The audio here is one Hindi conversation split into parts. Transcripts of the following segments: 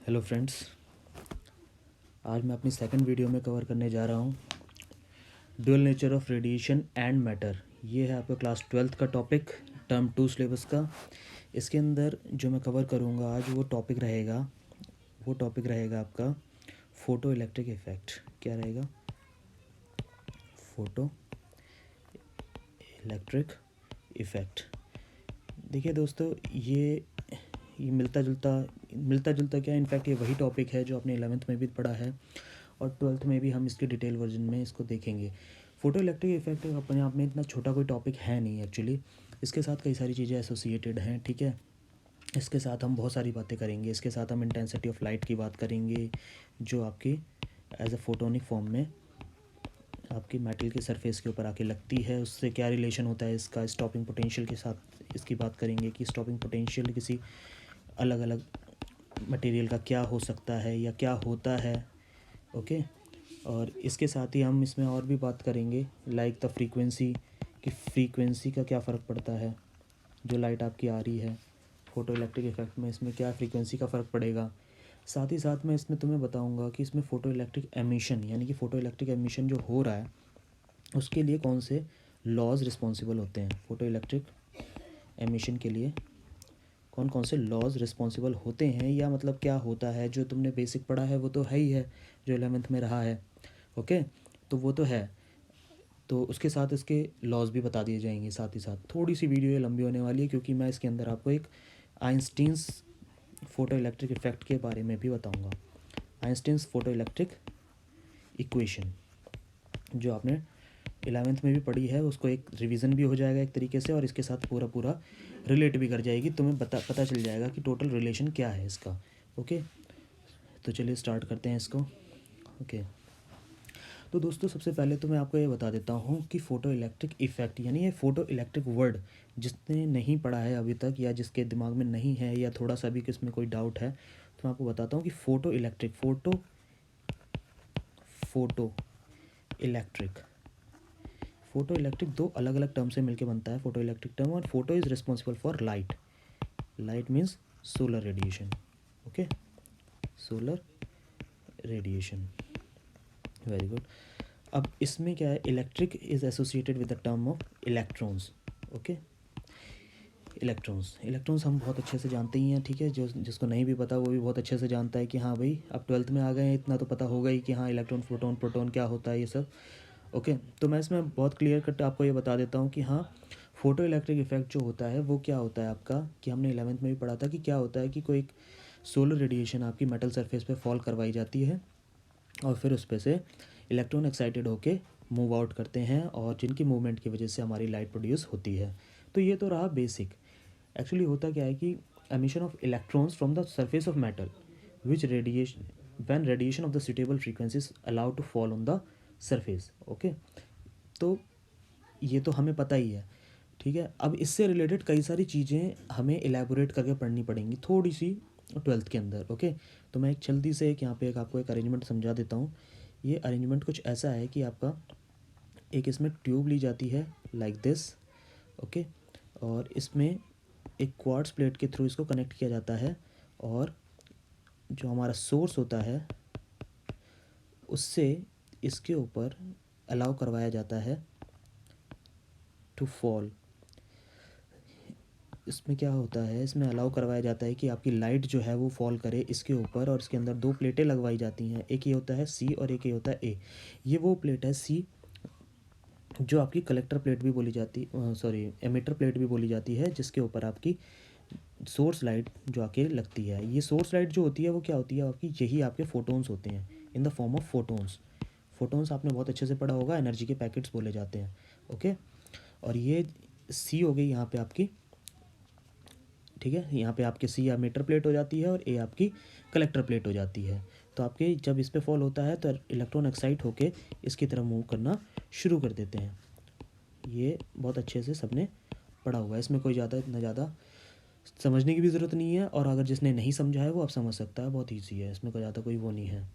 हेलो फ्रेंड्स, आज मैं अपनी सेकंड वीडियो में कवर करने जा रहा हूँ dual nature of radiation and matter. ये है आपका क्लास 12th का टॉपिक, टर्म 2 सिलेबस का। इसके अंदर जो मैं कवर करूँगा आज वो टॉपिक रहेगा आपका फ़ोटो इलेक्ट्रिक इफ़ेक्ट। क्या रहेगा? Photo electric effect. देखिए दोस्तों, ये मिलता जुलता क्या, इनफैक्ट ये वही टॉपिक है जो आपने 11th में भी पढ़ा है और 12th में भी हम इसके डिटेल वर्जन में इसको देखेंगे। फ़ोटो इलेक्ट्रिक इफेक्ट अपने आप में इतना छोटा कोई टॉपिक है नहीं एक्चुअली। इसके साथ कई सारी चीज़ें एसोसिएटेड हैं, ठीक है। इसके साथ हम बहुत सारी बातें करेंगे। इसके साथ हम इंटेंसिटी ऑफ लाइट की बात करेंगे जो आपकी एज अ फोटोनिक फॉर्म में आपकी मेटल के सरफेस के ऊपर आके लगती है, उससे क्या रिलेशन होता है इसका स्टॉपिंग पोटेंशियल के साथ। इसकी बात करेंगे कि स्टॉपिंग पोटेंशियल किसी अलग अलग मटेरियल का क्या हो सकता है या क्या होता है, ओके। और इसके साथ ही हम इसमें और भी बात करेंगे लाइक द फ्रीक्वेंसी, कि फ्रीक्वेंसी का क्या फ़र्क पड़ता है। जो लाइट आपकी आ रही है फ़ोटो इलेक्ट्रिक इफेक्ट में, इसमें क्या फ्रीक्वेंसी का फ़र्क पड़ेगा। साथ ही साथ मैं इसमें तुम्हें बताऊंगा कि इसमें फ़ोटो इलेक्ट्रिक एमिशन, यानी कि फ़ोटो इलेक्ट्रिक एमिशन जो हो रहा है उसके लिए कौन से लॉज रिस्पॉन्सिबल होते हैं। फ़ोटो इलेक्ट्रिक एमिशन के लिए कौन कौन से लॉज रिस्पॉन्सिबल होते हैं, या मतलब क्या होता है। जो तुमने बेसिक पढ़ा है वो तो है ही है, जो 11th में रहा है, ओके। तो वो तो है, तो उसके साथ इसके लॉज भी बता दिए जाएंगे। साथ ही साथ थोड़ी सी वीडियो ये लंबी होने वाली है क्योंकि मैं इसके अंदर आपको एक आइंस्टीन्स फ़ोटो इलेक्ट्रिक इफेक्ट के बारे में भी बताऊंगा। आइंस्टीन्स फ़ोटो इलेक्ट्रिक इक्वेशन जो आपने 11th में भी पढ़ी है, उसको एक रिवीजन भी हो जाएगा एक तरीके से, और इसके साथ पूरा रिलेट भी कर जाएगी। तुम्हें पता चल जाएगा कि टोटल रिलेशन क्या है इसका, ओके। तो चलिए स्टार्ट करते हैं इसको, ओके। तो दोस्तों सबसे पहले तो मैं आपको ये बता देता हूँ कि फ़ोटो इलेक्ट्रिक इफ़ेक्ट, यानी ये फ़ोटो इलेक्ट्रिक वर्ड जिसने नहीं पढ़ा है अभी तक, या जिसके दिमाग में नहीं है, या थोड़ा सा भी किसमें कोई डाउट है, तो मैं आपको बताता हूँ कि फ़ोटो इलेक्ट्रिक फ़ोटो इलेक्ट्रिक दो अलग अलग टर्म से मिलकर बनता है, फ़ोटो इलेक्ट्रिक टर्म। और photo is responsible for light means solar radiation, okay, solar radiation, very good. अब इसमें क्या है, electric is associated with the term of electrons, okay. Electrons हम बहुत अच्छे से जानते ही हैं, ठीक है। जो जिसको नहीं भी पता वो भी बहुत अच्छे से जानता है कि हाँ भाई अब 12th में आ गए हैं, इतना तो पता होगा ही कि हाँ इलेक्ट्रॉन प्रोटॉन क्या होता है, ये सब, ओके। तो मैं इसमें बहुत क्लियर कट आपको ये बता देता हूँ कि हाँ फ़ोटो इलेक्ट्रिक इफेक्ट जो होता है वो क्या होता है आपका, कि हमने 11th में भी पढ़ा था कि क्या होता है कि कोई एक सोलर रेडिएशन आपकी मेटल सरफेस पे फॉल करवाई जाती है और फिर उस पर से इलेक्ट्रॉन एक्साइटेड होके मूव आउट करते हैं, और जिनकी मूवमेंट की वजह से हमारी लाइट प्रोड्यूस होती है। तो ये तो रहा बेसिक। एक्चुअली होता क्या है कि emission of electrons from the surface of metal which radiation when radiation of the suitable frequencies allowed to fall on the surface, okay. तो ये तो हमें पता ही है, ठीक है। अब इससे रिलेटेड कई सारी चीज़ें हमें एलैबोरेट करके पढ़नी पड़ेंगी थोड़ी सी 12th के अंदर, ओके। तो मैं एक जल्दी से एक यहाँ पे एक आपको एक अरेंजमेंट समझा देता हूँ। ये अरेंजमेंट कुछ ऐसा है कि आपका एक इसमें ट्यूब ली जाती है लाइक दिस, ओके। और इसमें एक क्वार्ट्ज प्लेट के थ्रू इसको कनेक्ट किया जाता है, और जो हमारा सोर्स होता है उससे इसके ऊपर अलाउ करवाया जाता है टू फॉल। इसमें क्या होता है, इसमें अलाउ करवाया जाता है कि आपकी लाइट जो है वो फॉल करे इसके ऊपर, और इसके अंदर दो प्लेटें लगवाई जाती हैं। एक ये होता है सी और एक ये होता है ए। ये वो प्लेट है सी जो आपकी कलेक्टर प्लेट भी बोली जाती, सॉरी एमिटर प्लेट भी बोली जाती है, जिसके ऊपर आपकी सोर्स लाइट जो आके लगती है। ये सोर्स लाइट जो होती है वो क्या होती है आपकी, यही आपके फोटोन्स होते हैं, in the form of photons आपने बहुत अच्छे से पढ़ा होगा, एनर्जी के पैकेट्स बोले जाते हैं, ओके। और ये सी हो गई यहाँ पे आपकी, ठीक है। यहाँ पे आपके सी एमिटर प्लेट हो जाती है और ए आपकी कलेक्टर प्लेट हो जाती है। तो आपके जब इस पर फॉल होता है तो इलेक्ट्रॉन एक्साइट होके इसकी तरफ मूव करना शुरू कर देते हैं। ये बहुत अच्छे से सबने पढ़ा हुआ है, इसमें कोई इतना ज़्यादा समझने की भी ज़रूरत नहीं है, और अगर जिसने नहीं समझा है वो आप समझ सकता है, बहुत ईजी है, इसमें कोई ज़्यादा कोई वो नहीं है,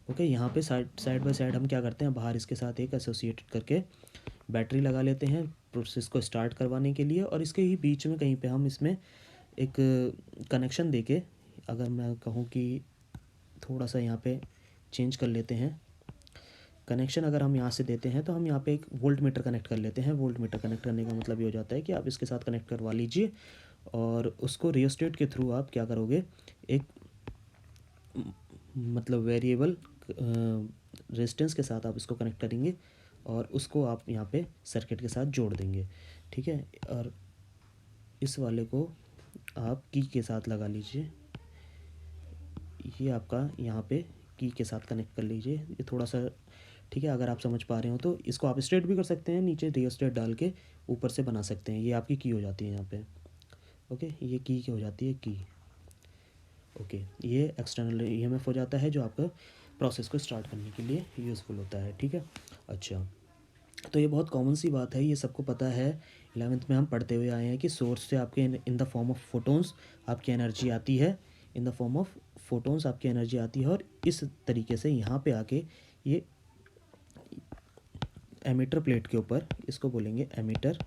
ओके। यहाँ पे साइड बाय साइड हम क्या करते हैं, बाहर इसके साथ एक एसोसिएटेड करके बैटरी लगा लेते हैं प्रोसेस को स्टार्ट करवाने के लिए, और इसके ही बीच में कहीं पे हम इसमें एक कनेक्शन देके, अगर मैं कहूँ कि थोड़ा सा यहाँ पे चेंज कर लेते हैं। कनेक्शन अगर हम यहाँ से देते हैं तो हम यहाँ पे एक वोल्ट मीटर कनेक्ट कर लेते हैं। वोल्ट मीटर कनेक्ट करने का मतलब ये हो जाता है कि आप इसके साथ कनेक्ट करवा लीजिए और उसको रियोस्टेट के थ्रू आप क्या करोगे, एक मतलब वेरिएबल रेजिस्टेंस के साथ आप इसको कनेक्ट करेंगे और उसको आप यहाँ पे सर्किट के साथ जोड़ देंगे। ठीक है, और इस वाले को आप की के साथ लगा लीजिए। ये आपका यहाँ पे की के साथ कनेक्ट कर लीजिए। ये थोड़ा सा ठीक है, अगर आप समझ पा रहे हो तो इसको आप स्ट्रेट भी कर सकते हैं, नीचे रियोस्टेट डाल के ऊपर से बना सकते हैं। ये आपकी की हो जाती है यहाँ पे। ओके, ये की हो जाती है की। ओके, ये एक्सटर्नल ईएमएफ हो जाता है जो आपका प्रोसेस को स्टार्ट करने के लिए यूज़फुल होता है। ठीक है, अच्छा, तो ये बहुत कॉमन सी बात है, ये सबको पता है। 11th में हम पढ़ते हुए आए हैं कि सोर्स से आपके in the form of photons आपकी एनर्जी आती है, in the form of photons आपकी एनर्जी आती है और इस तरीके से यहाँ पे आके ये एमीटर प्लेट के ऊपर, इसको बोलेंगे एमीटर।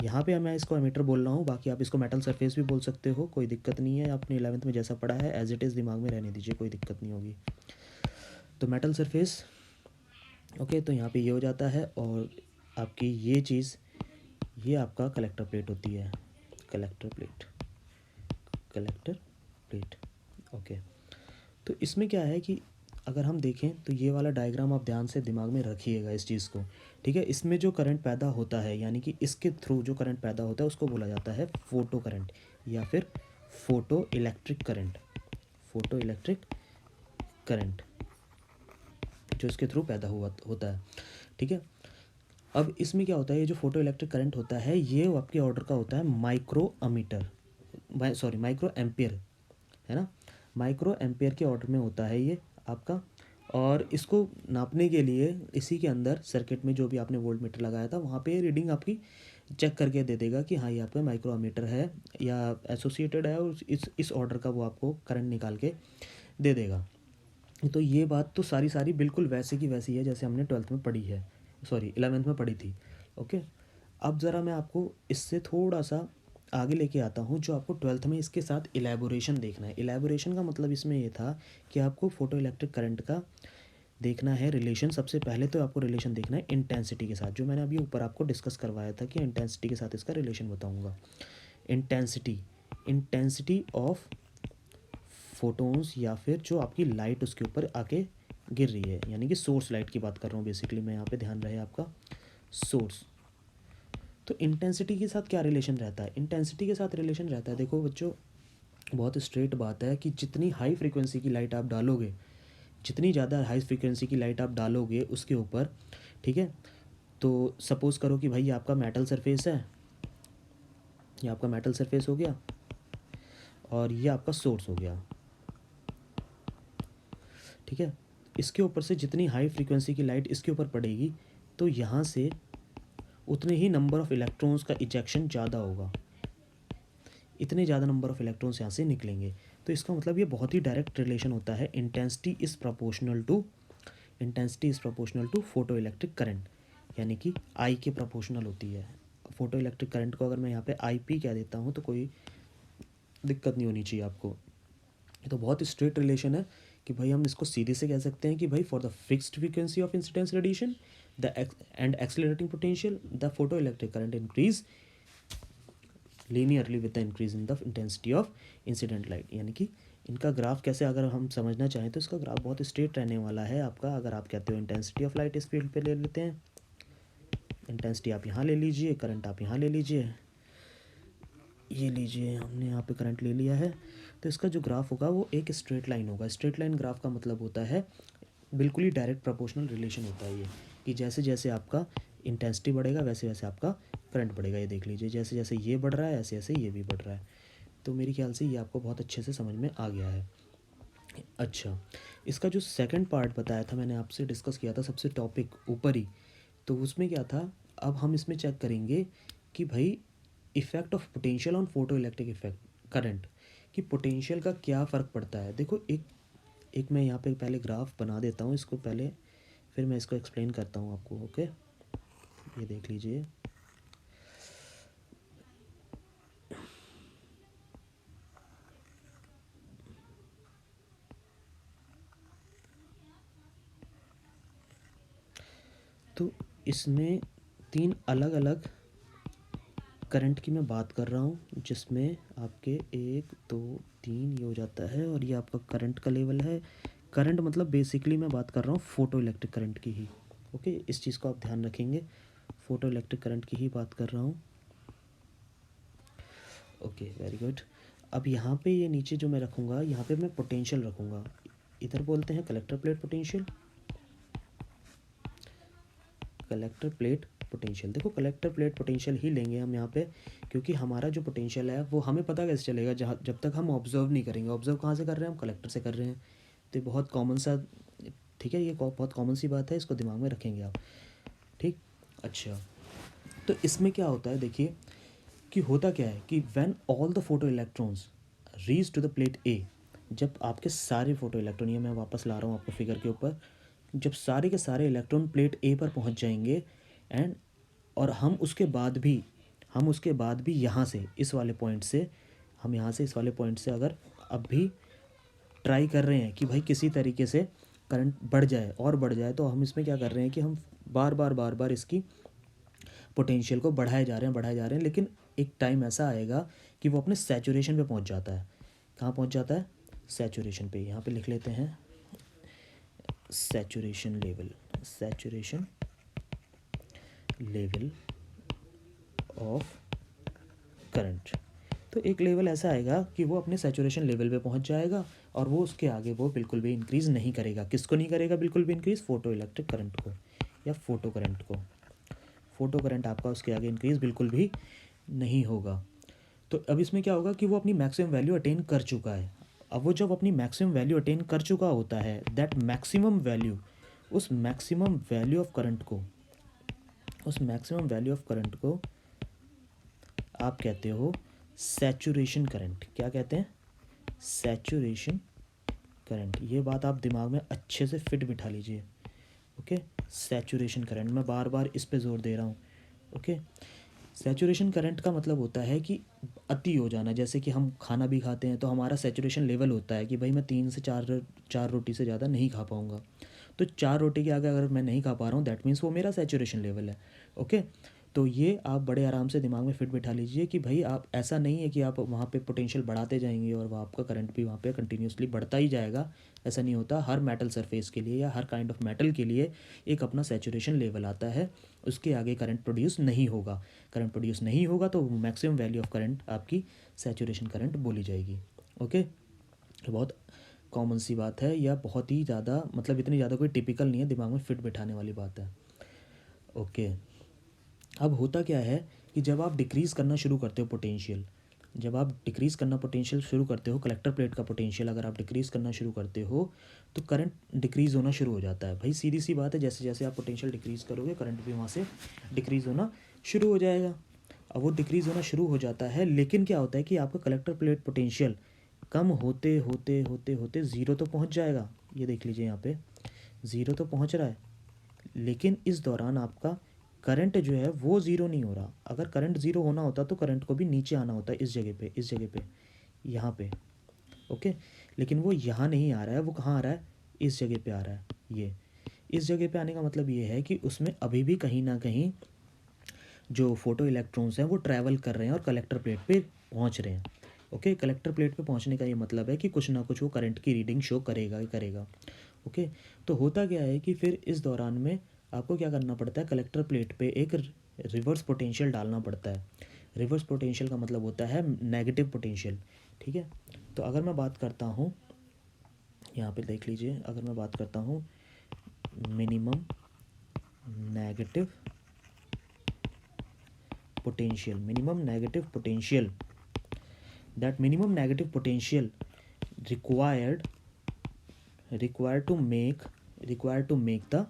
यहाँ पे मैं इसको एमीटर बोल रहा हूँ, बाकी आप इसको मेटल सरफेस भी बोल सकते हो, कोई दिक्कत नहीं है। आपने 11th में जैसा पढ़ा है एज इट इज़ दिमाग में रहने दीजिए, कोई दिक्कत नहीं होगी। तो मेटल सरफेस, ओके, तो यहाँ पे ये हो जाता है और आपकी ये चीज़, ये आपका कलेक्टर प्लेट होती है, collector plate, collector plate. Okay, तो इसमें क्या है कि अगर हम देखें तो ये वाला डायग्राम आप ध्यान से दिमाग में रखिएगा इस चीज़ को। ठीक है, इसमें जो करंट पैदा होता है, यानी कि इसके थ्रू जो करंट पैदा होता है उसको बोला जाता है फोटो करंट या फिर photo electric current. Photo electric current जो इसके थ्रू पैदा हुआ होता है। ठीक है, अब इसमें क्या होता है, ये जो फोटो इलेक्ट्रिक करंट होता है ये आपके ऑर्डर का होता है micro ammeter, sorry micro ampere, है ना, माइक्रो एम्पियर के ऑर्डर में होता है ये आपका। और इसको नापने के लिए इसी के अंदर सर्किट में जो भी आपने वोल्ट मीटर लगाया था वहाँ पे रीडिंग आपकी चेक करके दे देगा कि हाँ ये आपका माइक्रोमीटर है या एसोसिएटेड है, और इस ऑर्डर का वो आपको करंट निकाल के दे देगा। तो ये बात तो सारी सारी बिल्कुल वैसे की वैसी है जैसे हमने 12th में पढ़ी है, सॉरी 11th में पढ़ी थी। ओके, अब ज़रा मैं आपको इससे थोड़ा सा आगे लेके आता हूँ, जो आपको 12th में इसके साथ इलेबोरेशन देखना है। इलेबोरेशन का मतलब इसमें ये था कि आपको फोटो इलेक्ट्रिक करंट का देखना है रिलेशन। सबसे पहले तो आपको रिलेशन देखना है इंटेंसिटी के साथ, जो मैंने अभी ऊपर आपको डिस्कस करवाया था कि इंटेंसिटी के साथ इसका रिलेशन बताऊँगा। इंटेंसिटी, इंटेंसिटी ऑफ फोटोन्स या फिर जो आपकी लाइट उसके ऊपर आके गिर रही है, यानी कि सोर्स लाइट की बात कर रहा हूँ बेसिकली मैं यहाँ पे, ध्यान रहे आपका सोर्स। तो इंटेंसिटी के साथ क्या रिलेशन रहता है, इंटेंसिटी के साथ रिलेशन रहता है, देखो बच्चों बहुत स्ट्रेट बात है कि जितनी हाई फ्रीक्वेंसी की लाइट आप डालोगे, जितनी ज़्यादा हाई फ्रीक्वेंसी की लाइट आप डालोगे उसके ऊपर, ठीक है, तो सपोज़ करो कि भाई ये आपका मेटल सरफेस है, ये आपका मेटल सरफेस हो गया और ये आपका सोर्स हो गया। ठीक है, इसके ऊपर से जितनी हाई फ्रीक्वेंसी की लाइट इसके ऊपर पड़ेगी तो यहाँ से उतने ही नंबर ऑफ इलेक्ट्रॉन्स का इजेक्शन ज़्यादा होगा, इतने ज़्यादा नंबर ऑफ इलेक्ट्रॉन्स यहाँ से निकलेंगे। तो इसका मतलब ये बहुत ही डायरेक्ट रिलेशन होता है, intensity is proportional to, intensity is proportional to photo electric current, यानी कि आई के प्रोपोर्शनल होती है। फोटो इलेक्ट्रिक करंट को अगर मैं यहाँ पे आई पी कह देता हूँ तो कोई दिक्कत नहीं होनी चाहिए आपको। तो बहुत स्ट्रेट रिलेशन है कि भाई हम इसको सीधे से कह सकते हैं कि भाई for the fixed frequency of incidence radiation the end accelerating potential the photo electric current increase linearly with the increase in the intensity of incident light. यानी कि इनका ग्राफ कैसे अगर हम समझना चाहें तो इसका ग्राफ बहुत स्ट्रेट रहने वाला है आपका। अगर आप कहते हो इंटेंसिटी ऑफ लाइट इस फील्ड पे ले लेते हैं, इंटेंसिटी आप यहाँ ले लीजिए, करंट आप यहाँ ले लीजिए, ये लीजिए हमने यहाँ पे करंट ले लिया है, तो इसका जो ग्राफ होगा वो एक स्ट्रेट लाइन होगा। स्ट्रेट लाइन ग्राफ का मतलब होता है बिल्कुल ही डायरेक्ट प्रोपोर्शनल रिलेशन होता है ये, कि जैसे जैसे आपका इंटेंसिटी बढ़ेगा वैसे वैसे आपका करंट बढ़ेगा। ये देख लीजिए जैसे जैसे ये बढ़ रहा है ऐसे ऐसे ये भी बढ़ रहा है। तो मेरे ख्याल से ये आपको बहुत अच्छे से समझ में आ गया है। अच्छा, इसका जो सेकंड पार्ट बताया था मैंने आपसे, डिस्कस किया था सबसे टॉपिक ऊपर ही, तो उसमें क्या था, अब हम इसमें चेक करेंगे कि भाई effect of potential on photo electric effect current, कि पोटेंशियल का क्या फ़र्क पड़ता है। देखो एक एक मैं यहाँ पे पहले ग्राफ बना देता हूँ इसको पहले, फिर मैं इसको एक्सप्लेन करता हूँ आपको। ओके, ये देख लीजिए, तो इसमें 3 अलग अलग करंट की मैं बात कर रहा हूँ, जिसमें आपके 1 2 3 ये हो जाता है, और ये आपका करंट का लेवल है। करंट मतलब बेसिकली मैं बात कर रहा हूँ फोटो इलेक्ट्रिक करंट की ही। ओके, इस चीज़ को आप ध्यान रखेंगे, फोटो इलेक्ट्रिक करंट की ही बात कर रहा हूँ। Okay, very good. अब यहाँ पे ये नीचे जो मैं रखूँगा, यहाँ पे मैं पोटेंशियल रखूँगा। इधर बोलते हैं collector plate potential, collector plate potential. देखो कलेक्टर प्लेट पोटेंशियल ही लेंगे हम यहाँ पे, क्योंकि हमारा जो पोटेंशियल है वो हमें पता कैसे चलेगा, जहाँ जब तक हम ऑब्जर्व नहीं करेंगे। ऑब्जर्व कहाँ से कर रहे हैं हम? कलेक्टर से कर रहे हैं। तो ये बहुत कॉमन सा, ठीक है, ये बहुत कॉमन सी बात है, इसको दिमाग में रखेंगे आप। ठीक, अच्छा। तो इसमें क्या होता है, देखिए कि होता क्या है कि when all the photo electrons reach to the plate ए, जब आपके सारे फोटो इलेक्ट्रॉन, ये मैं वापस ला रहा हूँ आपको फिगर के ऊपर, जब सारे के सारे इलेक्ट्रॉन प्लेट ए पर पहुँच जाएंगे, एंड और हम उसके बाद भी यहाँ से इस वाले पॉइंट से, हम यहाँ से इस वाले पॉइंट से अगर अब भी ट्राई कर रहे हैं कि भाई किसी तरीके से करंट बढ़ जाए और बढ़ जाए, तो हम इसमें क्या कर रहे हैं कि हम बार बार इसकी पोटेंशियल को बढ़ाए जा रहे हैं, लेकिन एक टाइम ऐसा आएगा कि वो अपने सैचुरेशन पे पहुंच जाता है। कहाँ पहुंच जाता है? सैचुरेशन पे। यहाँ पे लिख लेते हैं saturation level, saturation level of current. तो एक लेवल ऐसा आएगा कि वो अपने सैचुरेशन लेवल पे पहुंच जाएगा, और वो उसके आगे वो बिल्कुल भी इंक्रीज़ नहीं करेगा। किसको नहीं करेगा बिल्कुल भी इंक्रीज़? फोटो इलेक्ट्रिक करंट को, या फोटो करंट को। फोटो करंट आपका उसके आगे इंक्रीज़ बिल्कुल भी नहीं होगा। तो अब इसमें क्या होगा कि वो अपनी मैक्सिमम वैल्यू अटेन कर चुका है। अब वो जब अपनी मैक्सिमम वैल्यू अटेन कर चुका होता है, दैट मैक्सिमम वैल्यू, उस मैक्सिमम वैल्यू ऑफ करंट को, उस मैक्सिमम वैल्यू ऑफ करंट को आप कहते हो सैचुरेशन करंट। क्या कहते हैं? Saturation current. ये बात आप दिमाग में अच्छे से फिट बिठा लीजिए। ओके, सैचुरेशन करंट, मैं बार बार इस पे जोर दे रहा हूँ। ओके, सैचुरेशन करंट का मतलब होता है कि अति हो जाना। जैसे कि हम खाना भी खाते हैं तो हमारा सैचुरेशन लेवल होता है कि भाई मैं 3 से 4 रोटी से ज़्यादा नहीं खा पाऊँगा। तो 4 रोटी के आगे अगर मैं नहीं खा पा रहा हूँ, दैट मीन्स वो मेरा सैचुरेशन लेवल है। ओके, तो ये आप बड़े आराम से दिमाग में फिट बिठा लीजिए कि भाई आप, ऐसा नहीं है कि आप वहाँ पे पोटेंशियल बढ़ाते जाएंगे और वह आपका करंट भी वहाँ पे कंटिन्यूसली बढ़ता ही जाएगा। ऐसा नहीं होता। हर मेटल सरफेस के लिए या हर काइंड ऑफ मेटल के लिए एक अपना सैचुरेशन लेवल आता है, उसके आगे करंट प्रोड्यूस नहीं होगा। करंट प्रोड्यूस नहीं होगा तो मैक्सिमम वैल्यू ऑफ करंट आपकी सैचुरेशन करंट बोली जाएगी। ओके, तो बहुत कॉमन सी बात है, या बहुत ही ज़्यादा, मतलब इतनी ज़्यादा कोई टिपिकल नहीं है, दिमाग में फिट बिठाने वाली बात है। ओके, अब होता क्या है कि जब आप डिक्रीज़ करना शुरू करते हो पोटेंशियल, जब आप डिक्रीज़ करना पोटेंशियल शुरू करते हो, कलेक्टर प्लेट का पोटेंशियल अगर आप डिक्रीज़ करना शुरू करते हो, तो करंट डिक्रीज़ होना शुरू हो जाता है। भाई सीधी सी बात है, जैसे जैसे आप पोटेंशियल डिक्रीज़ करोगे, करंट भी वहाँ से डिक्रीज़ होना शुरू हो जाएगा। अब वो डिक्रीज़ होना शुरू हो जाता है, लेकिन क्या होता है कि आपका कलेक्टर प्लेट पोटेंशियल कम होते होते होते होते ज़ीरो तो पहुँच जाएगा। ये देख लीजिए यहाँ पे ज़ीरो तो पहुँच रहा है, लेकिन इस दौरान आपका करंट जो है वो ज़ीरो नहीं हो रहा। अगर करंट ज़ीरो होना होता तो करंट को भी नीचे आना होता है, इस जगह पे, यहाँ पे। ओके, लेकिन वो यहाँ नहीं आ रहा है, वो कहाँ आ रहा है? इस जगह पे आ रहा है। ये इस जगह पे आने का मतलब ये है कि उसमें अभी भी कहीं ना कहीं जो फोटो इलेक्ट्रॉन्स हैं वो ट्रैवल कर रहे हैं और कलेक्टर प्लेट पे पहुँच रहे हैं। ओके, कलेक्टर प्लेट पे पहुँचने का ये मतलब है कि कुछ ना कुछ वो करंट की रीडिंग शो करेगा ही करेगा। ओके, तो होता क्या है कि फिर इस दौरान में आपको क्या करना पड़ता है? कलेक्टर प्लेट पे एक रिवर्स पोटेंशियल डालना पड़ता है। रिवर्स पोटेंशियल का मतलब होता है नेगेटिव पोटेंशियल। ठीक है, तो अगर मैं बात करता हूँ, यहाँ पे देख लीजिए, अगर मैं बात करता हूँ minimum negative potential, minimum negative potential, that minimum negative potential required to make the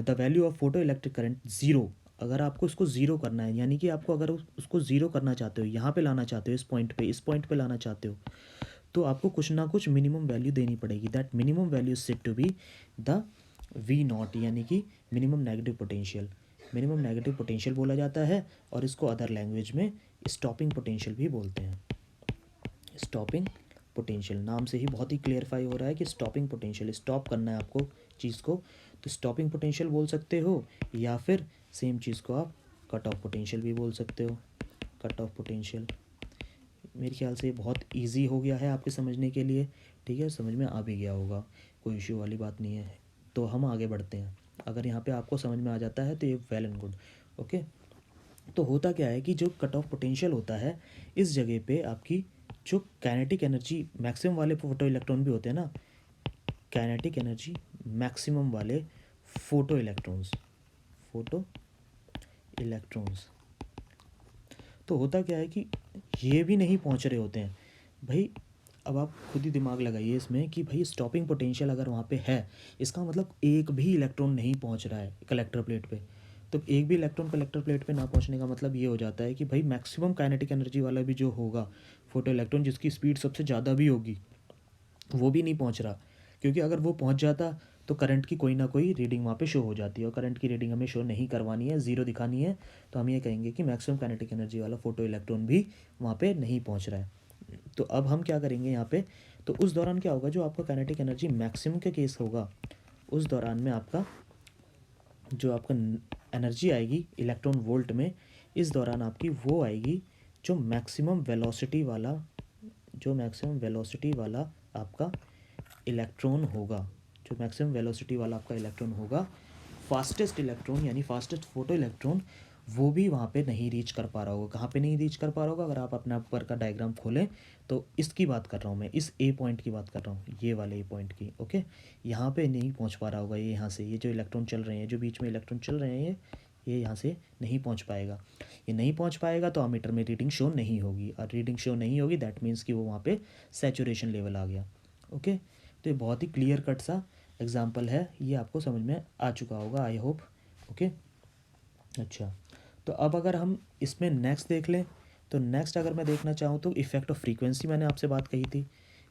the value of photo electric current zero. अगर आपको उसको ज़ीरो करना है, यानी कि आपको अगर उसको ज़ीरो करना चाहते हो, यहाँ पे लाना चाहते हो, इस पॉइंट पे लाना चाहते हो, तो आपको कुछ ना कुछ मिनिमम वैल्यू देनी पड़ेगी। That minimum value is said to be the V not, यानी कि minimum negative potential. Minimum negative potential बोला जाता है, और इसको अदर लैंग्वेज में स्टॉपिंग पोटेंशियल भी बोलते हैं। स्टॉपिंग पोटेंशियल, नाम से ही बहुत ही क्लियरफाई हो रहा है कि स्टॉपिंग पोटेंशियल, स्टॉप करना है आपको चीज़ को, तो स्टॉपिंग पोटेंशियल बोल सकते हो, या फिर सेम चीज़ को आप कट ऑफ पोटेंशियल भी बोल सकते हो। कट ऑफ पोटेंशियल मेरे ख्याल से बहुत इजी हो गया है आपके समझने के लिए, ठीक है, समझ में आ भी गया होगा, कोई इश्यू वाली बात नहीं है। तो हम आगे बढ़ते हैं। अगर यहाँ पे आपको समझ में आ जाता है तो ये वेल एंड गुड। ओके, तो होता क्या है कि जो कट ऑफ पोटेंशियल होता है, इस जगह पे आपकी जो काइनेटिक एनर्जी मैक्सिमम वाले फोटो इलेक्ट्रॉन भी होते हैं ना, काइनेटिक एनर्जी मैक्सिमम वाले फोटो इलेक्ट्रॉन्स, फोटो इलेक्ट्रॉन्स, तो होता क्या है कि ये भी नहीं पहुंच रहे होते हैं भाई। अब आप खुद ही दिमाग लगाइए इसमें कि भाई स्टॉपिंग पोटेंशियल अगर वहाँ पे है, इसका मतलब एक भी इलेक्ट्रॉन नहीं पहुँच रहा है कलेक्टर प्लेट पे। तो एक भी इलेक्ट्रॉन कलेक्टर प्लेट पे ना पहुँचने का मतलब ये हो जाता है कि भाई मैक्सिमम काइनेटिक एनर्जी वाला भी जो होगा फोटो इलेक्ट्रॉन, जिसकी स्पीड सबसे ज़्यादा भी होगी, वो भी नहीं पहुँच रहा। क्योंकि अगर वो पहुँच जाता तो करंट की कोई ना कोई रीडिंग वहाँ पे शो हो जाती है, और करंट की रीडिंग हमें शो नहीं करवानी है, ज़ीरो दिखानी है। तो हम ये कहेंगे कि मैक्सिमम काइनेटिक एनर्जी वाला फोटो इलेक्ट्रॉन भी वहाँ पे नहीं पहुँच रहा है। तो अब हम क्या करेंगे यहाँ पे, तो उस दौरान क्या होगा, जो आपका काइनेटिक एनर्जी मैक्सिमम के केस होगा, उस दौरान में आपका जो आपका एनर्जी आएगी इलेक्ट्रॉन वोल्ट में, इस दौरान आपकी वो आएगी जो मैक्सिमम वेलोसिटी वाला, जो मैक्सिमम वेलोसिटी वाला आपका इलेक्ट्रॉन होगा, जो मैक्सिमम वेलोसिटी वाला आपका इलेक्ट्रॉन होगा, फास्टेस्ट इलेक्ट्रॉन यानी फास्टेस्ट फोटो इलेक्ट्रॉन, वो भी वहाँ पे नहीं रीच कर पा रहा होगा। कहाँ पे नहीं रीच कर पा रहा होगा, अगर आप अपना ऊपर का डायग्राम खोलें तो इसकी बात कर रहा हूँ मैं, इस ए पॉइंट की बात कर रहा हूँ, ये वाले ए पॉइंट की। ओके, यहाँ पे नहीं पहुँच पा रहा होगा ये, यहाँ से ये जो इलेक्ट्रॉन चल रहे हैं, जो बीच में इलेक्ट्रॉन चल रहे हैं, ये यहाँ से नहीं पहुँच पाएगा। ये नहीं पहुँच पाएगा तो अमीटर में रीडिंग शो नहीं होगी, और रीडिंग शो नहीं होगी दैट मीन्स कि वो वहाँ पे सैचुरेशन लेवल आ गया। ओके, तो ये बहुत ही क्लियर कट सा एग्जाम्पल है, ये आपको समझ में आ चुका होगा आई होप। ओके, अच्छा, तो अब अगर हम इसमें नेक्स्ट देख लें, तो नेक्स्ट अगर मैं देखना चाहूँ तो इफ़ेक्ट ऑफ फ्रीक्वेंसी, मैंने आपसे बात कही थी,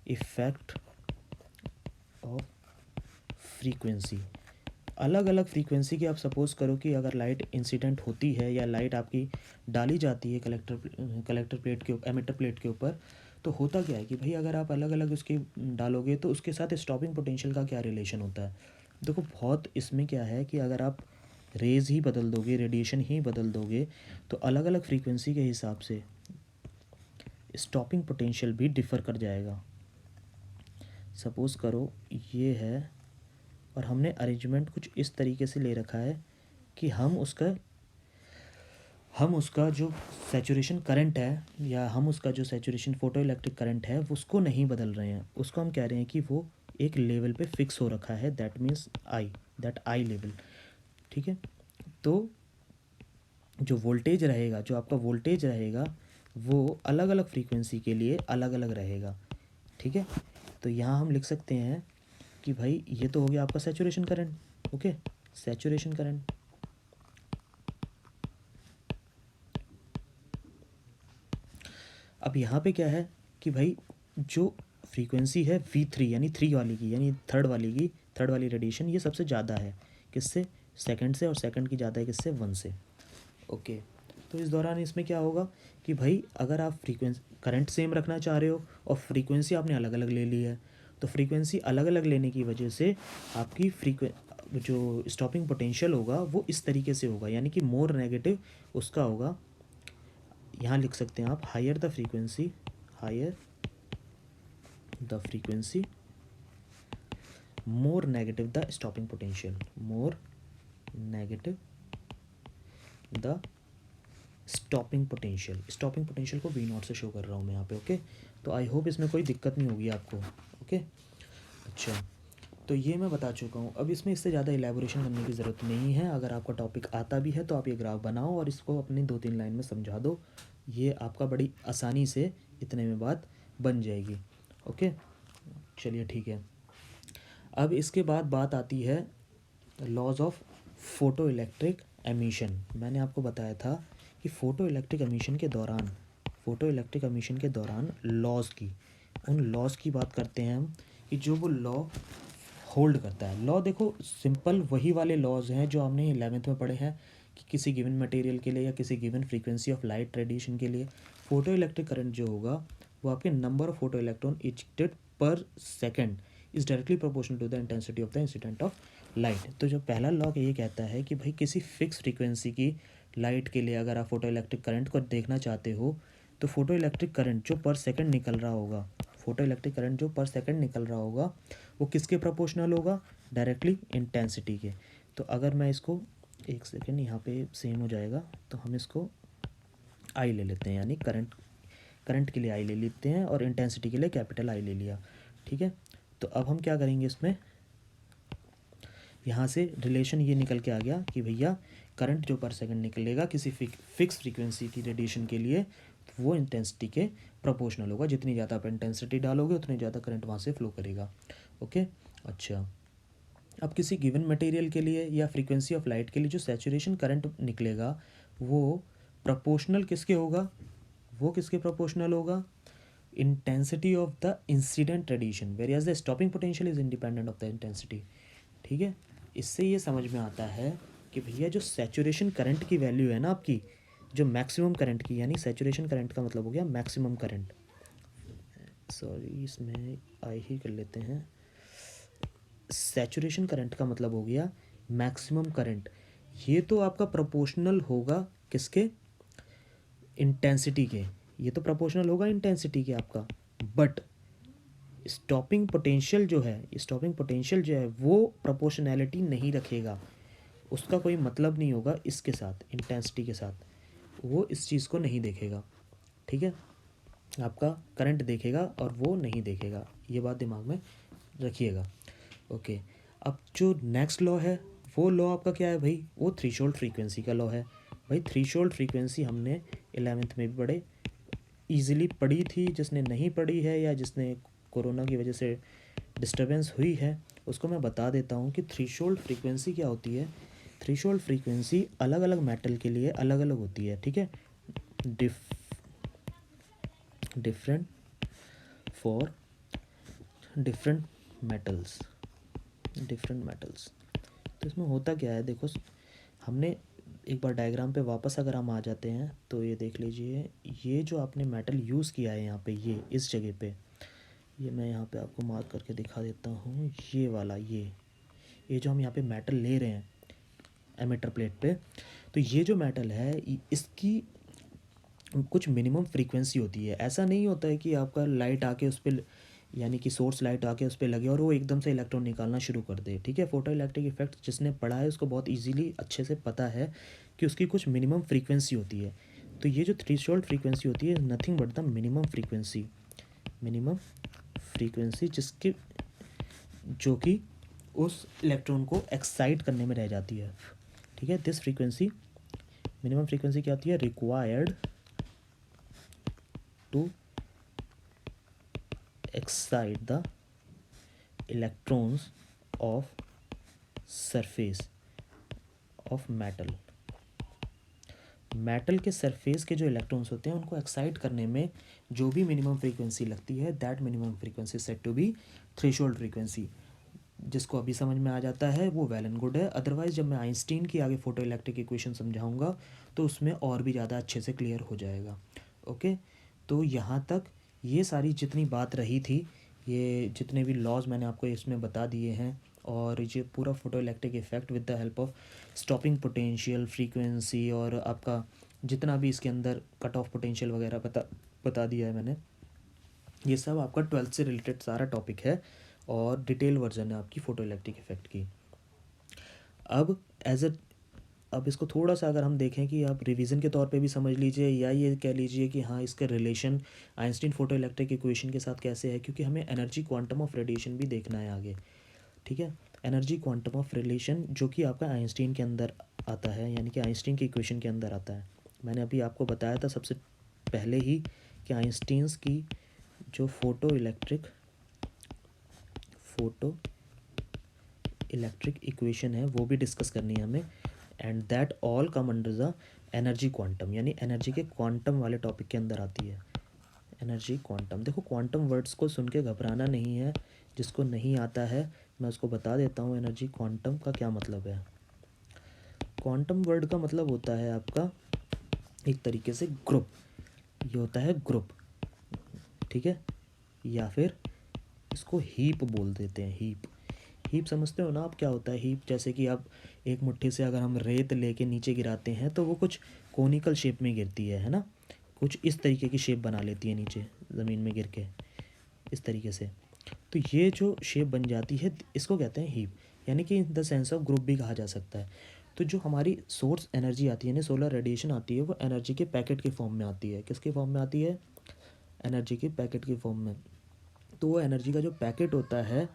इफ़ेक्ट ऑफ फ्रीक्वेंसी। अलग अलग फ्रीक्वेंसी की आप सपोज़ करो कि अगर लाइट इंसिडेंट होती है या लाइट आपकी डाली जाती है कलेक्टर प्लेट के एमिटर प्लेट के ऊपर, तो होता क्या है कि भाई अगर आप अलग अलग उसके डालोगे तो उसके साथ स्टॉपिंग पोटेंशियल का क्या रिलेशन होता है। देखो बहुत इसमें क्या है कि अगर आप रेज़ ही बदल दोगे, रेडिएशन ही बदल दोगे, तो अलग अलग फ्रीक्वेंसी के हिसाब से स्टॉपिंग पोटेंशियल भी डिफ़र कर जाएगा। सपोज़ करो ये है, और हमने अरेंजमेंट कुछ इस तरीके से ले रखा है कि हम उसका जो सैचुरेशन करंट है, या हम उसका जो सैचुरेशन फोटो इलेक्ट्रिक करंट है उसको नहीं बदल रहे हैं, उसको हम कह रहे हैं कि वो एक लेवल पे फिक्स हो रखा है, दैट मीन्स आई लेवल। ठीक है, तो जो वोल्टेज रहेगा, जो आपका वोल्टेज रहेगा, वो अलग अलग फ्रीक्वेंसी के लिए अलग अलग रहेगा। ठीक है, तो यहाँ हम लिख सकते हैं कि भाई ये तो हो गया आपका saturation current. Okay, saturation current. अब यहाँ पे क्या है कि भाई जो फ्रीक्वेंसी है V3 यानी 3 वाली की, यानी थर्ड वाली रेडिएशन, ये सबसे ज़्यादा है किससे, सेकंड से, और सेकंड की ज़्यादा है किससे, 1 से। ओके, तो इस दौरान इसमें क्या होगा कि भाई अगर आप फ्रीक्वेंसी करंट सेम रखना चाह रहे हो और फ्रीक्वेंसी आपने अलग अलग ले ली है, तो फ्रीक्वेंसी अलग अलग लेने की वजह से आपकी जो स्टॉपिंग पोटेंशियल होगा वो इस तरीके से होगा, यानी कि मोर नेगेटिव उसका होगा। यहाँ लिख सकते हैं आप, higher the frequency more negative the stopping potential, more negative the stopping potential को V0 से शो कर रहा हूँ मैं यहाँ पे। ओके, तो आई होप इसमें कोई दिक्कत नहीं होगी आपको। ओके, अच्छा, तो ये मैं बता चुका हूँ, अब इसमें इससे ज़्यादा इलेबोरेशन करने की ज़रूरत नहीं है। अगर आपका टॉपिक आता भी है तो आप ये ग्राफ बनाओ और इसको अपनी 2-3 लाइन में समझा दो, ये आपका बड़ी आसानी से इतने में बात बन जाएगी। ओके, चलिए ठीक है। अब इसके बाद बात आती है laws of photo electric emission. मैंने आपको बताया था कि फोटो इलेक्ट्रिक एमिशन के दौरान लॉज की, उन लॉज की बात करते हैं हम कि जो वो लॉ होल्ड करता है। लॉ देखो सिंपल वही वाले लॉज हैं जो हमने 11th में पढ़े हैं कि किसी गिवन मटेरियल के लिए या किसी given frequency of light radiation के लिए फोटो इलेक्ट्रिक करंट जो होगा वो आपके number of photo electron ejected per second is directly proportional to the intensity of the incident of light. तो जो पहला लॉ ये कहता है कि भाई किसी फिक्स फ्रीक्वेंसी की लाइट के लिए अगर आप फोटो इलेक्ट्रिक करंट को देखना चाहते हो तो फोटो इलेक्ट्रिक करंट जो पर सेकंड निकल रहा होगा, फोटो इलेक्ट्रिक करंट जो पर सेकंड निकल रहा होगा वो किसके प्रोपोर्शनल होगा, डायरेक्टली इंटेंसिटी के। तो अगर मैं इसको एक सेकेंड यहाँ पे सेम हो जाएगा, तो हम इसको आई ले लेते हैं, यानी करंट के लिए आई ले लेते हैं और इंटेंसिटी के लिए कैपिटल आई ले लिया। ठीक है, तो अब हम क्या करेंगे, इसमें यहाँ से रिलेशन ये निकल के आ गया कि भैया करंट जो पर सेकंड निकलेगा किसी फिक्स फ्रीक्वेंसी की रेडिएशन के लिए वो इंटेंसिटी के प्रोपोर्शनल होगा। जितनी ज़्यादा आप इंटेंसिटी डालोगे उतनी ज़्यादा करंट वहाँ से फ्लो करेगा। ओके, अच्छा, अब किसी गिवन मटेरियल के लिए या फ्रीक्वेंसी ऑफ लाइट के लिए जो सैचुरेशन करंट निकलेगा वो प्रोपोर्शनल किसके होगा, वो किसके प्रोपोर्शनल होगा, intensity of the incident radiation, various the stopping potential is independent of the intensity. ठीक है, इससे ये समझ में आता है कि भैया जो सैचुरेशन करंट की वैल्यू है ना आपकी, जो मैक्सिमम करंट की, यानी सैचुरेशन करंट का मतलब हो गया मैक्सिमम करंट, सॉरी इसमें आई ही कर लेते हैं, सैचुरेशन करंट का मतलब हो गया मैक्सिमम करंट। ये तो आपका प्रोपोर्शनल होगा किसके, इंटेंसिटी के, ये तो प्रोपोर्शनल होगा इंटेंसिटी के आपका, बट स्टॉपिंग पोटेंशियल जो है, स्टॉपिंग पोटेंशियल जो है वो प्रोपोर्शनैलिटी नहीं रखेगा, उसका कोई मतलब नहीं होगा इसके साथ, इंटेंसिटी के साथ, वो इस चीज़ को नहीं देखेगा। ठीक है, आपका करंट देखेगा और वो नहीं देखेगा, ये बात दिमाग में रखिएगा। ओके, अब जो नेक्स्ट लॉ है वो लॉ आपका क्या है भाई, वो थ्रेशोल्ड फ्रीक्वेंसी का लॉ है। भाई थ्रेशोल्ड फ्रीक्वेंसी हमने 11th में भी बड़े ईजिली पढ़ी थी, जिसने नहीं पढ़ी है या जिसने कोरोना की वजह से डिस्टर्बेंस हुई है उसको मैं बता देता हूँ कि थ्रेशोल्ड फ्रीक्वेंसी क्या होती है। थ्रेशोल्ड फ्रीक्वेंसी अलग अलग मेटल के लिए अलग अलग होती है। ठीक है, डिफरेंट फॉर डिफरेंट मेटल्स, तो इसमें होता क्या है, देखो हमने एक बार डायग्राम पे वापस अगर हम आ जाते हैं तो ये देख लीजिए, ये जो आपने मेटल यूज़ किया है यहाँ पे, ये इस जगह पे, ये मैं यहाँ पे आपको मार्क करके दिखा देता हूँ, ये वाला, ये जो हम यहाँ पे मेटल ले रहे हैं एमिटर प्लेट पे, तो ये जो मेटल है इसकी कुछ मिनिमम फ्रीक्वेंसी होती है। ऐसा नहीं होता है कि आपका लाइट आके उस पर, यानी कि सोर्स लाइट आके उस पर लगे और वो एकदम से इलेक्ट्रॉन निकालना शुरू कर दे। ठीक है, फोटो इलेक्ट्रिक इफेक्ट जिसने पढ़ा है उसको बहुत इजीली अच्छे से पता है कि उसकी कुछ मिनिमम फ्रीक्वेंसी होती है। तो ये जो थ्रेशोल्ड फ्रीक्वेंसी होती है nothing but the minimum frequency जिसके, जो कि उस इलेक्ट्रॉन को एक्साइट करने में रह जाती है। ठीक है, दिस फ्रीक्वेंसी, मिनिमम फ्रीक्वेंसी क्या होती है, required to excite the electrons of surface of metal के सरफेस के जो इलेक्ट्रॉन्स होते हैं उनको एक्साइट करने में जो भी मिनिमम फ्रीक्वेंसी लगती है, that minimum frequency said to be threshold frequency. जिसको अभी समझ में आ जाता है वो वेल एंड गुड है, अदरवाइज जब मैं आइंस्टीन की आगे फोटो इलेक्ट्रिक इक्वेशन समझाऊंगा तो उसमें और भी ज़्यादा अच्छे से क्लियर हो जाएगा। ओके, तो यहाँ तक ये सारी जितनी बात रही थी, ये जितने भी लॉज मैंने आपको इसमें बता दिए हैं, और ये पूरा photo electric effect with the help of stopping potential, frequency और आपका जितना भी इसके अंदर कट ऑफ पोटेंशियल वगैरह बता दिया है मैंने, ये सब आपका 12th से रिलेटेड सारा टॉपिक है और डिटेल वर्जन है आपकी फ़ोटो इलेक्ट्रिक इफेक्ट की। अब इसको थोड़ा सा अगर हम देखें कि आप रिवीजन के तौर पे भी समझ लीजिए, या ये कह लीजिए कि हाँ इसका relation Einstein photo electric equation के साथ कैसे है, क्योंकि हमें एनर्जी क्वांटम ऑफ रेडिएशन भी देखना है आगे। ठीक है, एनर्जी क्वांटम ऑफ रिलेशन जो कि आपका आइंस्टीन के अंदर आता है, यानी कि आइंस्टीन की इक्वेशन के अंदर आता है। मैंने अभी आपको बताया था सबसे पहले ही कि आइंस्टीन्स की जो फोटो इलेक्ट्रिक इक्वेशन है वो भी डिस्कस करनी है हमें, and that all come under the energy quantum, यानी एनर्जी के क्वांटम वाले टॉपिक के अंदर आती है एनर्जी क्वांटम। देखो क्वांटम वर्ड्स को सुन के घबराना नहीं है, जिसको नहीं आता है मैं उसको बता देता हूँ एनर्जी क्वांटम का क्या मतलब है। क्वांटम वर्ड का मतलब होता है आपका एक तरीके से ग्रुप, ये होता है ग्रुप, ठीक है, या फिर इसको हीप बोल देते हैं। हीप, हीप समझते हो ना आप क्या होता है हीप? जैसे कि आप एक मुट्ठी से अगर हम रेत लेके नीचे गिराते हैं तो वो कुछ कोनिकल शेप में गिरती है ना, कुछ इस तरीके की शेप बना लेती है नीचे ज़मीन में गिर के, इस तरीके से। तो ये जो शेप बन जाती है इसको कहते हैं हीप, यानी कि in the sense of group भी कहा जा सकता है। तो जो हमारी सोर्स एनर्जी आती है ना, सोलर रेडिएशन आती है, वो एनर्जी के पैकेट के फॉर्म में आती है। किसके फॉर्म में आती है? एनर्जी के पैकेट के फॉर्म में। तो वो एनर्जी का जो पैकेट होता है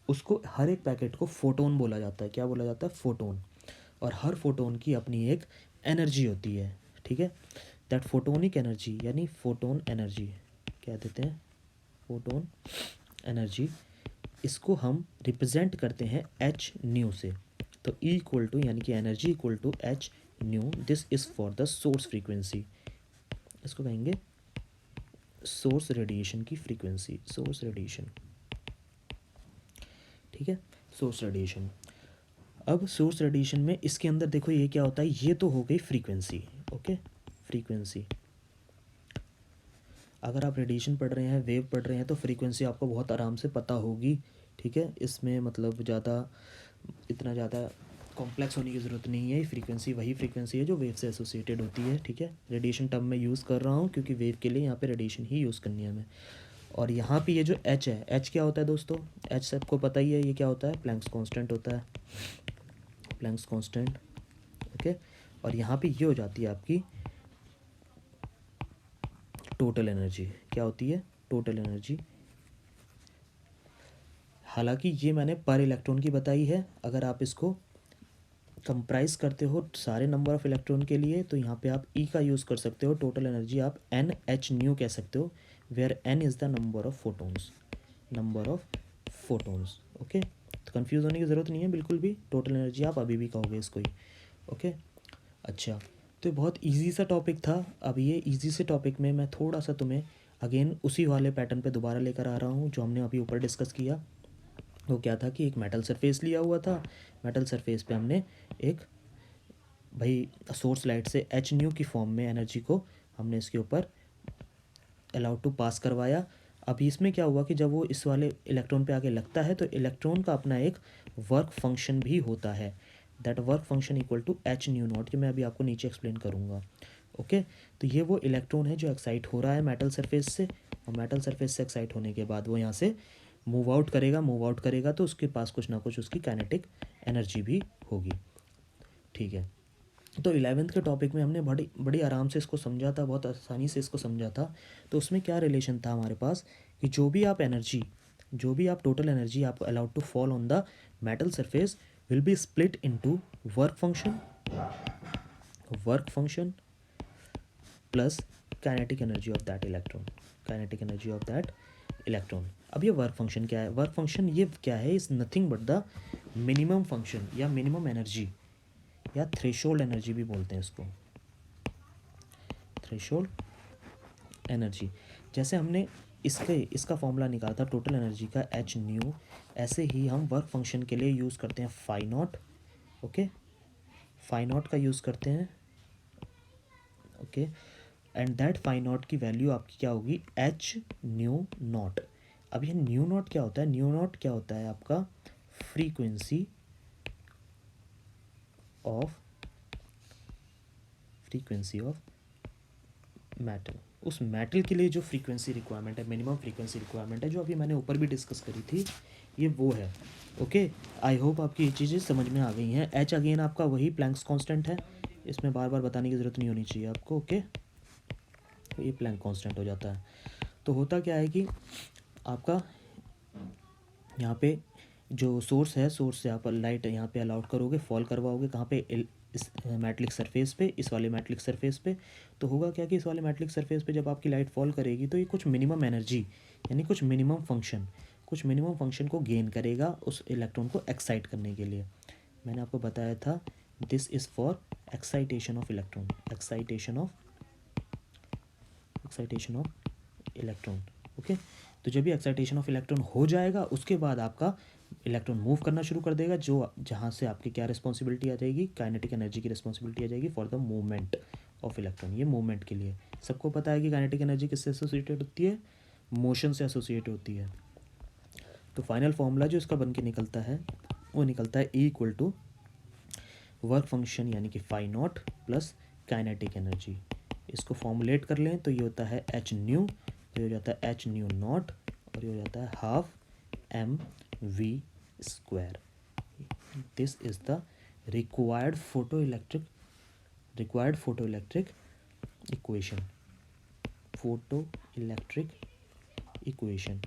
उसको, हर एक पैकेट को फोटोन बोला जाता है। क्या बोला जाता है? फोटोन। और हर फोटोन की अपनी एक एनर्जी होती है, ठीक है। दैट फोटोनिक एनर्जी, यानी फोटोन एनर्जी क्या देते हैं? फोटोन एनर्जी, इसको हम रिप्रेजेंट करते हैं एच न्यू से। तो E इक्वल टू, यानी कि energy equal to H nu, this is for the source frequency. इसको कहेंगे सोर्स रेडिएशन की फ्रीक्वेंसी, सोर्स रेडिएशन, ठीक है, सोर्स रेडिएशन। अब सोर्स रेडिएशन में इसके अंदर देखो ये क्या होता है, ये तो हो गई फ्रीक्वेंसी, ओके, फ्रीक्वेंसी। अगर आप रेडिएशन पढ़ रहे हैं, वेव पढ़ रहे हैं, तो फ्रीक्वेंसी आपको बहुत आराम से पता होगी, ठीक है। इसमें मतलब इतना ज़्यादा कॉम्प्लेक्स होने की ज़रूरत नहीं है। फ्रीक्वेंसी वही फ्रीक्वेंसी है जो वेव से एसोसिएटेड होती है, ठीक है। रेडिएशन टर्म में यूज़ कर रहा हूँ क्योंकि वेव के लिए यहाँ पे रेडिएशन ही यूज़ करनी है हमें। और यहाँ पे ये जो एच है, एच क्या होता है दोस्तों? एच सबको पता ही है, ये क्या होता है? प्लैंक्स कांस्टेंट होता है, प्लैंक्स कांस्टेंट, ओके। और यहाँ पे ये हो जाती है आपकी टोटल एनर्जी। क्या होती है? Total energy. हालांकि ये मैंने पर इलेक्ट्रॉन की बताई है। अगर आप इसको कंप्राइज करते हो सारे नंबर ऑफ़ इलेक्ट्रॉन के लिए, तो यहाँ पे आप ई का यूज़ कर सकते हो। टोटल एनर्जी आप एन एच न्यू कह सकते हो, where N is the number of photons, number of photons, okay. तो कन्फ्यूज़ होने की ज़रूरत नहीं है बिल्कुल भी, टोटल एनर्जी आप अभी भी कहोगे इसको ही, ओके। अच्छा, तो बहुत इजी सा टॉपिक था। अब ये इजी से टॉपिक में मैं थोड़ा सा तुम्हें अगेन उसी वाले पैटर्न पे दोबारा लेकर आ रहा हूँ जो हमने अभी ऊपर डिस्कस किया। वो क्या था कि एक मेटल सरफेस लिया हुआ था। मेटल सरफेस पे हमने एक भाई सोर्स लाइट से एच न्यू की फॉर्म में एनर्जी को हमने इसके ऊपर अलाउड टू पास करवाया। अभी इसमें क्या हुआ कि जब वो इस वाले इलेक्ट्रॉन पे आके लगता है तो इलेक्ट्रॉन का अपना एक वर्क फंक्शन भी होता है। That work function equal to H nu naught, कि मैं अभी आपको नीचे एक्सप्लेन करूँगा, ओके। तो ये वो इलेक्ट्रॉन है जो एक्साइट हो रहा है मेटल सरफेस से, और मेटल सरफेस से एक्साइट होने के बाद वो यहाँ से मूव आउट करेगा तो उसके पास कुछ ना कुछ उसकी काइनेटिक एनर्जी भी होगी, ठीक है। तो 11th के टॉपिक में हमने बड़ी बड़ी आराम से इसको समझा था, बहुत आसानी से इसको समझा था। तो उसमें क्या रिलेशन था हमारे पास कि जो भी आप टोटल एनर्जी आपको allowed to fall on the metal surface will be split into work function plus kinetic energy of that electron. अब ये वर्क फंक्शन क्या है? वर्क फंक्शन ये क्या है? Is nothing but the minimum function या मिनिमम एनर्जी या थ्रेशोल्ड एनर्जी भी बोलते हैं इसको, थ्रेशोल्ड एनर्जी। जैसे हमने इसका फॉर्मूला निकाला था टोटल एनर्जी का एच न्यू, ऐसे ही हम वर्क फंक्शन के लिए यूज़ करते हैं phi naught, okay, phi naught का यूज़ करते हैं, okay. And that phi naught की वैल्यू आपकी क्या होगी? H nu naught. अब ये न्यू नॉट क्या होता है? न्यू नॉट क्या होता है आपका? Frequency of metal. उस मेटल के लिए जो फ्रीक्वेंसी रिक्वायरमेंट है, मिनिमम फ्रीक्वेंसी रिक्वायरमेंट है, जो अभी मैंने ऊपर भी डिस्कस करी थी, ये वो है, ओके। आई होप आपकी ये चीज़ें समझ में आ गई हैं। एच अगेन आपका वही प्लैंक्स कांस्टेंट है, इसमें बार बार बताने की ज़रूरत नहीं होनी चाहिए आपको, ओके। तो ये प्लैंक कांस्टेंट हो जाता है। तो होता क्या है कि आपका यहाँ पे जो सोर्स है, सोर्स से आप लाइट यहाँ पे अलाउड करोगे, फॉल करवाओगे कहाँ पे? इस मेटलिक सरफेस पे, इस वाले मेटलिक सरफेस पे। तो होगा क्या कि इस वाले मेटलिक सरफेस पे जब आपकी लाइट फॉल करेगी तो ये कुछ मिनिमम एनर्जी यानी कुछ मिनिमम फंक्शन को गेन करेगा उस इलेक्ट्रॉन को एक्साइट करने के लिए। मैंने आपको बताया था this is for excitation of electron, excitation of electron, okay. तो जब भी एक्साइटेशन ऑफ इलेक्ट्रॉन हो जाएगा उसके बाद आपका इलेक्ट्रॉन मूव करना शुरू कर देगा, जो जहाँ से आपकी क्या रिस्पॉन्सिबिलिटी आ जाएगी? काइनेटिक एनर्जी की रिस्पॉन्सिबिलिटी आ जाएगी for the movement of electron. ये मूवमेंट के लिए सबको पता है कि काइनेटिक एनर्जी किससे एसोसिएटेड होती है? मोशन से एसोसिएट होती है। तो फाइनल फॉर्मूला जो इसका बन के निकलता है वो निकलता है E equal to work function यानी कि phi naught plus kinetic energy. इसको फॉर्मुलेट कर लें तो ये होता है एच न्यू, ये हो जाता है एच न्यू नॉट, और ये हो जाता है half M V square. This is the required photo electric equation.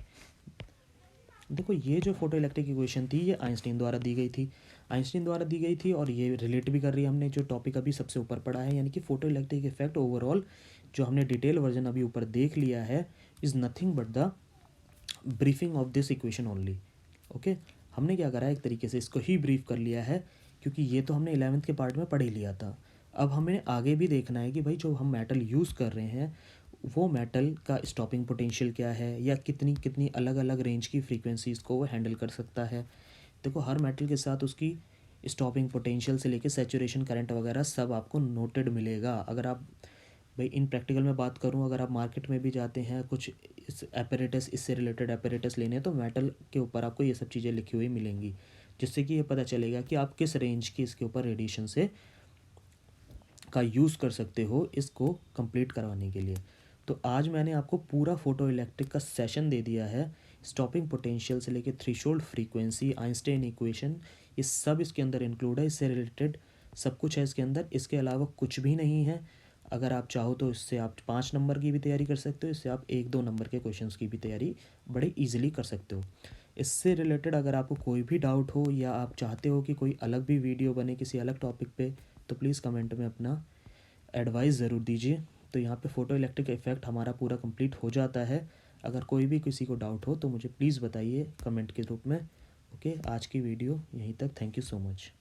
देखो ये जो फोटो इलेक्ट्रिक इक्वेशन थी ये आइंस्टीन द्वारा दी गई थी और ये रिलेट भी कर रही है हमने जो टॉपिक अभी सबसे ऊपर पढ़ा है, यानी कि फोटो इलेक्ट्रिक इफेक्ट ओवरऑल जो हमने डिटेल वर्जन अभी ऊपर देख लिया है is nothing but the briefing of this equation only. Okay, हमने क्या करा है एक तरीके से इसको ही ब्रीफ कर लिया है, क्योंकि ये तो हमने 11th के पार्ट में पढ़ ही लिया था। अब हमें आगे भी देखना है कि भाई जो हम मेटल यूज़ कर रहे हैं वो मेटल का स्टॉपिंग पोटेंशियल क्या है, या कितनी कितनी अलग अलग रेंज की फ्रीक्वेंसीज़ को वो हैंडल कर सकता है। देखो हर मेटल के साथ उसकी स्टॉपिंग पोटेंशियल से लेके सैचुरेशन करंट वगैरह सब आपको नोटेड मिलेगा। अगर आप भाई इन प्रैक्टिकल में बात करूं, अगर आप मार्केट में भी जाते हैं कुछ इस एपेरेटस इससे रिलेटेड एपेरेटस लेने, तो मेटल के ऊपर आपको ये सब चीज़ें लिखी हुई मिलेंगी, जिससे कि ये पता चलेगा कि आप किस रेंज की इसके ऊपर रेडिएशन से का यूज़ कर सकते हो इसको कंप्लीट करवाने के लिए। तो आज मैंने आपको पूरा फोटो इलेक्ट्रिक का सेशन दे दिया है, स्टॉपिंग पोटेंशियल से लेके थ्रेशोल्ड फ्रीक्वेंसी, आइंस्टाइन इक्वेशन, ये सब इसके अंदर इंक्लूड है, इससे रिलेटेड सब कुछ है इसके अंदर, इसके अलावा कुछ भी नहीं है। अगर आप चाहो तो इससे आप 5 नंबर की भी तैयारी कर सकते हो, इससे आप 1-2 नंबर के क्वेश्चंस की भी तैयारी बड़े ईजिली कर सकते हो। इससे रिलेटेड अगर आपको कोई भी डाउट हो या आप चाहते हो कि कोई अलग भी वीडियो बने किसी अलग टॉपिक पे, तो प्लीज़ कमेंट में अपना एडवाइस ज़रूर दीजिए। तो यहाँ पे फ़ोटो इलेक्ट्रिक इफ़ेक्ट हमारा पूरा कंप्लीट हो जाता है। अगर कोई भी किसी को डाउट हो तो मुझे प्लीज़ बताइए कमेंट के रूप में। ओके, आज की वीडियो यहीं तक। Thank you so much.